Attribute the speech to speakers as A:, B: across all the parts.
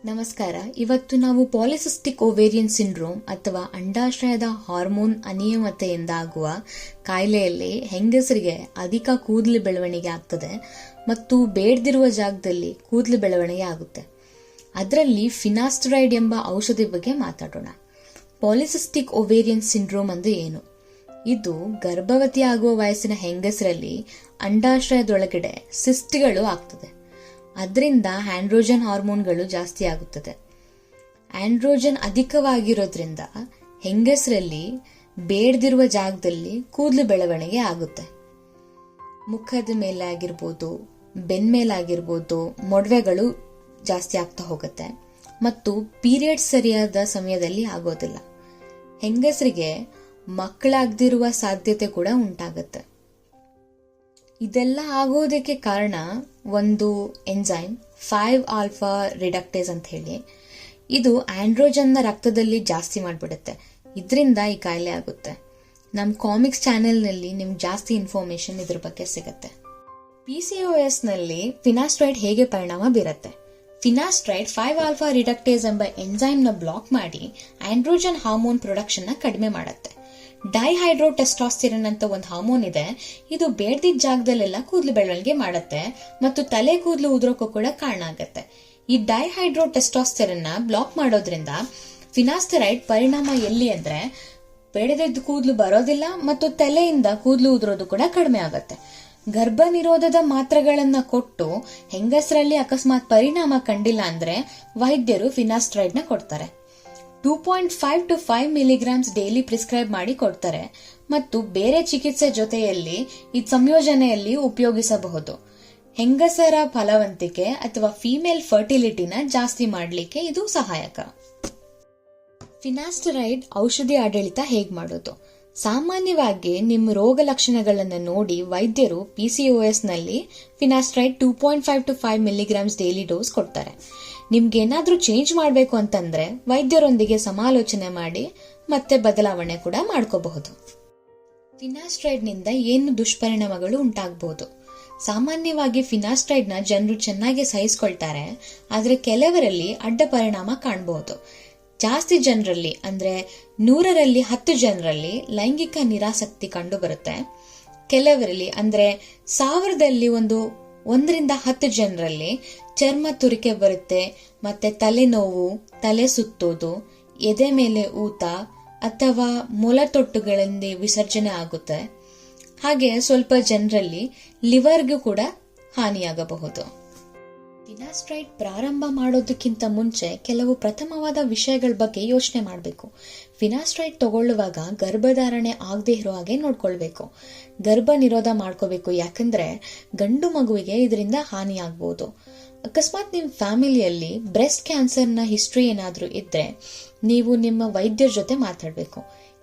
A: ನಮಸ್ಕಾರ. ಇವತ್ತು ನಾವು ಪಾಲಿಸಿಸ್ಟಿಕ್ ಓವೇರಿಯನ್ ಸಿಂಡ್ರೋಮ್ ಅಥವಾ ಅಂಡಾಶಯದ ಹಾರ್ಮೋನ್ ಅನಿಯಮಿತತೆಯಿಂದ ಆಗುವ ಕಾಯಿಲೆಯಲ್ಲಿ ಹೆಂಗಸರಿಗೆ ಅಧಿಕ ಕೂದಲು ಬೆಳವಣಿಗೆ ಆಗ್ತದೆ ಮತ್ತು ಬೇಡದಿರುವ ಜಾಗದಲ್ಲಿ ಕೂದಲು ಬೆಳವಣಿಗೆ ಆಗುತ್ತೆ. ಅದರಲ್ಲಿ ಫಿನಾಸ್ಟರೈಡ್ ಎಂಬ ಔಷಧಿ ಬಗ್ಗೆ ಮಾತಾಡೋಣ. ಪಾಲಿಸಿಸ್ಟಿಕ್ ಓವೇರಿಯನ್ ಸಿಂಡ್ರೋಮ್ ಅಂದ್ರೆ ಏನು? ಇದು ಗರ್ಭವತಿ ಆಗುವ ವಯಸ್ಸಿನ ಹೆಂಗಸರಲ್ಲಿ ಅಂಡಾಶಯದೊಳಗಡೆ ಸಿಸ್ಟ್ಗಳು ಆಗ್ತದೆ. ಅದರಿಂದ ಆಂಡ್ರೋಜನ್ ಹಾರ್ಮೋನ್ಗಳು ಜಾಸ್ತಿ ಆಗುತ್ತದೆ. ಆಂಡ್ರೋಜನ್ ಅಧಿಕವಾಗಿರೋದ್ರಿಂದ ಹೆಂಗಸರಲ್ಲಿ ಬೇಡದಿರುವ ಜಾಗದಲ್ಲಿ ಕೂದಲು ಬೆಳವಣಿಗೆ ಆಗುತ್ತೆ. ಮುಖದ ಮೇಲೆ ಆಗಿರ್ಬೋದು, ಬೆನ್ಮೇಲಾಗಿರ್ಬೋದು ಮೊಡವೆಗಳು ಜಾಸ್ತಿ ಆಗ್ತಾ ಹೋಗುತ್ತೆ ಮತ್ತು ಪೀರಿಯಡ್ಸ್ ಸರಿಯಾದ ಸಮಯದಲ್ಲಿ ಆಗೋದಿಲ್ಲ. ಹೆಂಗಸರಿಗೆ ಮಕ್ಕಳಾಗದಿರುವ ಸಾಧ್ಯತೆ ಕೂಡ ಉಂಟಾಗುತ್ತೆ. ಇದೆಲ್ಲ ಆಗೋದಕ್ಕೆ ಕಾರಣ ಒಂದು ಎಂಜೈಮ್ 5-ಆಲ್ಫಾ ರಿಡಕ್ಟೇಸ್ ಅಂತ ಹೇಳಿ. ಇದು ಆಂಡ್ರೋಜನ್ನ ರಕ್ತದಲ್ಲಿ ಜಾಸ್ತಿ ಮಾಡಿಬಿಡುತ್ತೆ. ಇದರಿಂದ ಈ ಕಾಯಿಲೆ ಆಗುತ್ತೆ. ನಮ್ಮ ಕಾಮಿಕ್ಸ್ ಚಾನೆಲ್ನಲ್ಲಿ ನಿಮ್ಗೆ ಜಾಸ್ತಿ ಇನ್ಫಾರ್ಮೇಶನ್ ಇದ್ರ ಬಗ್ಗೆ ಸಿಗುತ್ತೆ. PCOS ನಲ್ಲಿ ಫಿನಾಸ್ಟ್ರೈಡ್ ಹೇಗೆ ಪರಿಣಾಮ ಬೀರುತ್ತೆ? ಫಿನಾಸ್ಟ್ರೈಡ್ 5-ಆಲ್ಫಾ ರಿಡಕ್ಟೇಸ್ ಎಂಬ ಎಂಜೈಮ್ ನ ಬ್ಲಾಕ್ ಮಾಡಿ ಆಂಡ್ರೋಜನ್ ಹಾರ್ಮೋನ್ ಪ್ರೊಡಕ್ಷನ್ ನ ಕಡಿಮೆ ಮಾಡುತ್ತೆ. ಡೈಹೈಡ್ರೋಟೆಸ್ಟಾಸ್ಟೆರಾನ್ ಅಂತ ಒಂದು ಹಾರ್ಮೋನ್ ಇದೆ. ಇದು ಬೇಡದಿದ್ದ ಜಾಗದಲ್ಲೆಲ್ಲ ಕೂದಲು ಬೆಳವಣಿಗೆ ಮಾಡುತ್ತೆ ಮತ್ತು ತಲೆ ಕೂದಲು ಉದುರೋಕ್ಕೂ ಕೂಡ ಕಾರಣ ಆಗುತ್ತೆ. ಈ ಡೈಹೈಡ್ರೋಟೆಸ್ಟಾಸ್ಟೆರಾನ್ ನ ಬ್ಲಾಕ್ ಮಾಡೋದ್ರಿಂದ ಫಿನಾಸ್ಟರೈಡ್ ಪರಿಣಾಮ ಎಲ್ಲಿ ಅಂದ್ರೆ ಬೇಡದಿದ್ದ ಕೂದಲು ಬರೋದಿಲ್ಲ ಮತ್ತು ತಲೆಯಿಂದ ಕೂದಲು ಉದುರೋದು ಕೂಡ ಕಡಿಮೆ ಆಗುತ್ತೆ. ಗರ್ಭ ನಿರೋಧದ ಮಾತ್ರೆಗಳನ್ನ ಕೊಟ್ಟು ಹೆಂಗಸರಲ್ಲಿ ಅಕಸ್ಮಾತ್ ಪರಿಣಾಮ ಕಂಡಿಲ್ಲ ಅಂದ್ರೆ ವೈದ್ಯರು ಫಿನಾಸ್ಟರೈಡ್ ನ ಕೊಡ್ತಾರೆ. 2.5 to 5 ಮಿಲಿಗ್ರಾಮ್ಸ್ ಡೈಲಿ ಪ್ರಿಸ್ಕ್ರೈಬ್ ಮಾಡಿ ಕೊಡ್ತಾರೆ ಮತ್ತು ಬೇರೆ ಚಿಕಿತ್ಸೆ ಜೊತೆಯಲ್ಲಿ ಈ ಸಂಯೋಜನೆಯಲ್ಲಿ ಉಪಯೋಗಿಸಬಹುದು. ಹೆಂಗಸರ ಫಲವಂತಿಕೆ ಅಥವಾ ಫಿಮೇಲ್ ಫರ್ಟಿಲಿಟಿನ ಜಾಸ್ತಿ ಮಾಡಲಿಕ್ಕೆ ಇದು ಸಹಾಯಕ. ಫಿನಾಸ್ಟರೈಡ್ ಔಷಧಿ ಆಡಳಿತ ಹೇಗ್ ಮಾಡೋದು? ಸಾಮಾನ್ಯವಾಗಿ ನಿಮ್ಮ ರೋಗ ಲಕ್ಷಣಗಳನ್ನು ನೋಡಿ ವೈದ್ಯರು PCOS ನಲ್ಲಿ ಫಿನಾಸ್ಟರೈಡ್ 2.5 to 5 ಮಿಲಿಗ್ರಾಮ್ಸ್ ಡೈಲಿ ಡೋಸ್ ಕೊಡ್ತಾರೆ. ನಿಮ್ಗೇನಾದ್ರೂ ಚೇಂಜ್ ಮಾಡಬೇಕು ಅಂತಂದ್ರೆ ವೈದ್ಯರೊಂದಿಗೆ ಸಮಾಲೋಚನೆ ಮಾಡಿ ಮತ್ತೆ ಬದಲಾವಣೆ ಕೂಡ ಮಾಡ್ಕೋಬಹುದು. ಫಿನಾಸ್ಟರೈಡ್ ನಿಂದ ಏನು ದುಷ್ಪರಿಣಾಮಗಳು ಉಂಟಾಗಬಹುದು? ಸಾಮಾನ್ಯವಾಗಿ ಫಿನಾಸ್ಟರೈಡ್ ನ ಜನರು ಚೆನ್ನಾಗಿ ಸಹಿಸಿಕೊಳ್ತಾರೆ, ಆದ್ರೆ ಕೆಲವರಲ್ಲಿ ಅಡ್ಡ ಪರಿಣಾಮ ಕಾಣಬಹುದು. ಜಾಸ್ತಿ ಜನರಲ್ಲಿ ಅಂದ್ರೆ 100ರಲ್ಲಿ 10 ಜನರಲ್ಲಿ ಲೈಂಗಿಕ ನಿರಾಸಕ್ತಿ ಕಂಡು ಬರುತ್ತೆ. ಕೆಲವರಲ್ಲಿ ಅಂದ್ರೆ 1000ದಲ್ಲಿ 1ರಿಂದ 10 ಜನರಲ್ಲಿ ಚರ್ಮ ತುರಿಕೆ ಬರುತ್ತೆ, ಮತ್ತೆ ತಲೆನೋವು, ತಲೆ ಸುತ್ತೋದು, ಎದೆ ಮೇಲೆ ಊತ ಅಥವಾ ಮೊಲತೊಟ್ಟುಗಳಿಂದ ವಿಸರ್ಜನೆ ಆಗುತ್ತೆ. ಹಾಗೆ ಸ್ವಲ್ಪ ಜನರಲ್ಲಿ ಲಿವರ್ಗೂ ಕೂಡ ಹಾನಿಯಾಗಬಹುದು. ಫಿನಾಸ್ಟರೈಡ್ ಪ್ರಾರಂಭ ಮಾಡೋದಕ್ಕಿಂತ ಮುಂಚೆ ಕೆಲವು ಪ್ರಥಮವಾದ ವಿಷಯಗಳ ಬಗ್ಗೆ ಯೋಚನೆ ಮಾಡಬೇಕು. ಫಿನಾಸ್ಟರೈಡ್ ತಗೊಳ್ಳುವಾಗ ಗರ್ಭಧಾರಣೆ ಆಗದೆ ಇರೋ ಹಾಗೆ ನೋಡ್ಕೊಳ್ಬೇಕು. ಗರ್ಭ ನಿರೋಧ ಮಾಡ್ಕೋಬೇಕು, ಯಾಕಂದ್ರೆ ಗಂಡು ಮಗುವಿಗೆ ಇದರಿಂದ ಹಾನಿ ಆಗ್ಬಹುದು. ಅಕಸ್ಮಾತ್ ನಿಮ್ಮ ಫ್ಯಾಮಿಲಿಯಲ್ಲಿ ಬ್ರೆಸ್ಟ್ ಕ್ಯಾನ್ಸರ್ನ ಹಿಸ್ಟ್ರಿ ಏನಾದ್ರೂ ಇದ್ರೆ ನೀವು ನಿಮ್ಮ ವೈದ್ಯರ ಜೊತೆ ಮಾತಾಡಬೇಕು,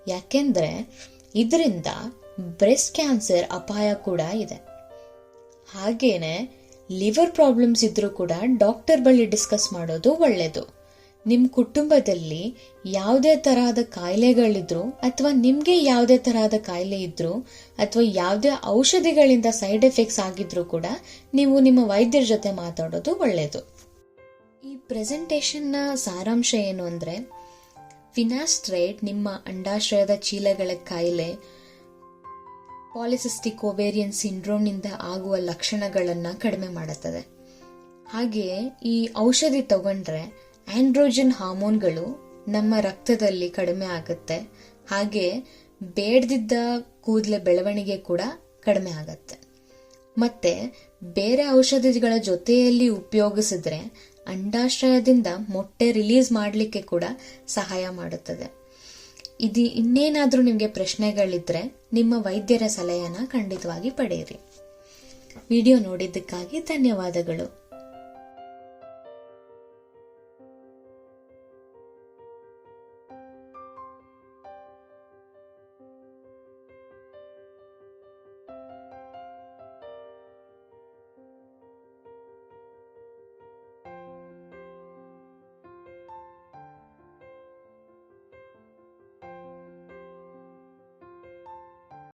A: ಯಾಕೆಂದ್ರೆ ಇದರಿಂದ ಬ್ರೆಸ್ಟ್ ಕ್ಯಾನ್ಸರ್ ಅಪಾಯ ಕೂಡ ಇದೆ. ಹಾಗೇನೆ ಲಿವರ್ ಪ್ರಾಬ್ಲಮ್ಸ್ ಇದ್ರೂ ಕೂಡ ಡಾಕ್ಟರ್ ಬಳಿ ಡಿಸ್ಕಸ್ ಮಾಡೋದು ಒಳ್ಳೇದು. ನಿಮ್ ಕುಟುಂಬದಲ್ಲಿ ಯಾವುದೇ ತರಹದ ಕಾಯಿಲೆಗಳಿದ್ರು ಅಥವಾ ನಿಮ್ಗೆ ಯಾವುದೇ ತರಹದ ಕಾಯಿಲೆ ಇದ್ರು ಅಥವಾ ಯಾವುದೇ ಔಷಧಿಗಳಿಂದ ಸೈಡ್ ಎಫೆಕ್ಟ್ಸ್ ಆಗಿದ್ರು ಕೂಡ ನೀವು ನಿಮ್ಮ ವೈದ್ಯರ ಜೊತೆ ಮಾತಾಡೋದು ಒಳ್ಳೇದು. ಈ ಪ್ರೆಸೆಂಟೇಷನ್ ನ ಸಾರಾಂಶ ಏನು ಅಂದ್ರೆ, ಫಿನಾಸ್ಟರೈಡ್ ನಿಮ್ಮ ಅಂಡಾಶಯದ ಚೀಲಗಳ ಕಾಯಿಲೆ, ಪಾಲಿಸಿಸ್ಟಿಕ್ ಓವೇರಿಯನ್ ಸಿಂಡ್ರೋಮ್ ನಿಂದ ಆಗುವ ಲಕ್ಷಣಗಳನ್ನ ಕಡಿಮೆ ಮಾಡುತ್ತದೆ. ಹಾಗೆಯೇ ಈ ಔಷಧಿ ತಗೊಂಡ್ರೆ ಆಂಡ್ರೋಜನ್ ಹಾರ್ಮೋನ್ಗಳು ನಮ್ಮ ರಕ್ತದಲ್ಲಿ ಕಡಿಮೆ ಆಗುತ್ತೆ. ಹಾಗೆ ಬೇಡದಿದ್ದ ಕೂದಲ ಬೆಳವಣಿಗೆ ಕೂಡ ಕಡಿಮೆ ಆಗುತ್ತೆ. ಮತ್ತೆ ಬೇರೆ ಔಷಧಿಗಳ ಜೊತೆಯಲ್ಲಿ ಉಪಯೋಗಿಸಿದ್ರೆ ಅಂಡಾಶಯದಿಂದ ಮೊಟ್ಟೆ ರಿಲೀಸ್ ಮಾಡಲಿಕ್ಕೆ ಕೂಡ ಸಹಾಯ ಮಾಡುತ್ತದೆ. ಇದು ಇನ್ನೇನಾದ್ರೂ ನಿಮಗೆ ಪ್ರಶ್ನೆಗಳಿದ್ರೆ ನಿಮ್ಮ ವೈದ್ಯರ ಸಲಹೆಯನ್ನ ಖಂಡಿತವಾಗಿ ಪಡೆಯಿರಿ. ವಿಡಿಯೋ ನೋಡಿದ್ದಕ್ಕಾಗಿ ಧನ್ಯವಾದಗಳು.